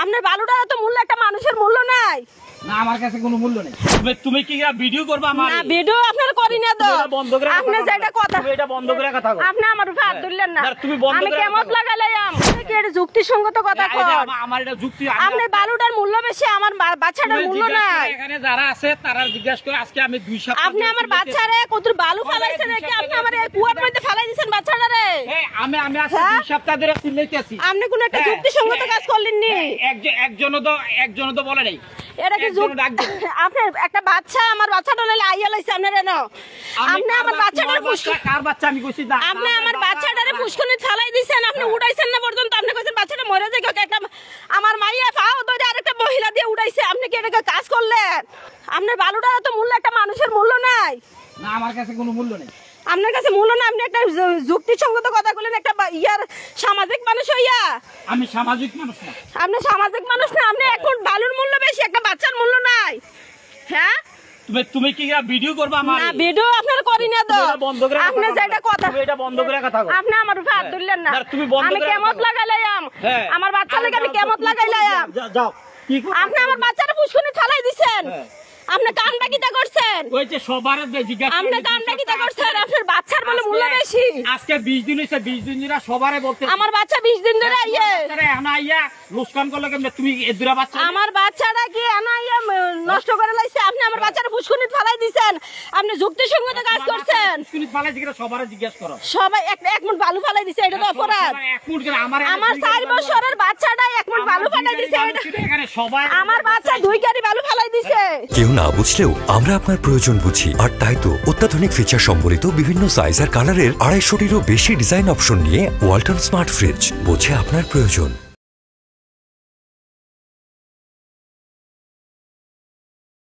আপনার বালুটা তো মূল্য, একটা মানুষের মূল্য নাই। না আমার কাছে কোনো মূল্য নেই। তুমি কি ভিডিও করবে আমার? না ভিডিও আপনার করি না তো। বন্ধ করে আপনি যেটা কথা, তুমি এটা বন্ধ করে কথা বলো। আপনি আমার উপর হাত দিলেন না। তুমি বন্ধ আমি করে কেমন লাগাইলাম? কি এটা যুক্তিসঙ্গত কথা কর? আমার এটা যুক্তি। আপনি বালুটার মূল্য বেশি, আমার বাচ্চাটার মূল্য নাই। এখানে যারা আছে তারা জিজ্ঞাসা করে আজকে আমি 2 সপ্তাহ আপনি আমার বাচ্চারে কত বালু ফেলাইছেন নাকি? আপনি আমার এই কুয়ার মধ্যে ফেলাই দিয়েছেন বাচ্চাটারে। আমি আজকে 2 সপ্তাহ ধরে চিল্লাইতেছি। আপনি কোন একটা যুক্তিসঙ্গত কাজ করলেন নি? একজনও তো বলে নাই। এটা কি আপনি একটা বাচ্চা, আমার বাচ্চাটা লইলে আইয়া লাইছে আপনার এনো। আপনি আমার বাচ্চাটার কার বাচ্চা আমি কইছি না। আপনি আমার বাচ্চাটারে ফুসকুনি ছালাই দিবেন, আপনি উড়াইছেন না পর্যন্ত। আপনি কইছেন বাচ্চাটা মরে যায়, একটা আমার মাইয়া পাও ধরে আরেকটা মহিলা দিয়ে উড়াইছে। আপনি কি এটা কাজ করলেন? আপনার বালুটা তো মূল্য, একটা মানুষের মূল্য নাই। না আমার কাছে কোনো মূল্য নেই। আপনার কাছে মূল্য না, আপনি একটা যুক্তিসঙ্গত কথা বলেন। একটা ইয়ার সামাজিক মানুষ হইয়া। আমি সামাজিক মানুষ না। আপনি সামাজিক মানুষ না। আপনি এখন বালুর মূল্য বেশি, একটা বাচ্চার মূল্য নাই। হ্যাঁ তুমি কি ভিডিও করবে আমার? না ভিডিও আপনার করি না তো। বন্ধ করে আপনি যেটা কথা, তুমি এটা বন্ধ করে কথা বলো। আপনি আমার উপর হাত দিলেন না। তুমি বন্ধ করে আমি কেমন লাগাইলাম? আমার বাচ্চা লাগি আমি কেমন লাগাইলাম? যাও। আপনি আমার বাচ্চাটা ফুসকুনি ছালাই দিবেন। আপনি কামটা কিটা করছেন? ওই যে সবার জিজ্ঞাসা আপনি কামটা কিটা করছেন? আপনার বাচ্চার বলে মূল্য বেশি। আজকে 20 দিন হইছে, 20 দিন ধরে সবারে বলতে আমার বাচ্চা 20 দিন ধরে আইয়ে এনা আইয়া লুস্কান করলে কেমনে? তুমি এদুরা বাচ্চা, আমার বাচ্চাটা কি এনা আইয়া নষ্ট করে লাইছে? আপনি আমার বাচ্চাটা ফুসকুনি ফালাই দিবেন। আপনি যুক্তিসঙ্গত কাজ করছেন। ফুসকুনি ফালাইছে কিনা সবারে জিজ্ঞাসা করো। সবাই এক মুঠ বালু ফালাই দিছে, এটা তো অপরাধ। এক মুঠ করে আমার 4 বছরের বাচ্চাটা এক মুঠ বালু ফালাই দিছে। এখানে সবাই আমার বাচ্চা 2 গাড়ি বালু ফালাই দিছে। কেউ না বুঝলেও আমরা আপনার প্রয়োজন বুঝি, আর তাই তো অত্যাধুনিক ফিচার সম্বলিত বিভিন্ন সাইজ আর কালারের 250টিরও বেশি ডিজাইন অপশন নিয়ে ওয়ালটন স্মার্ট ফ্রিজ বোঝে আপনার প্রয়োজন।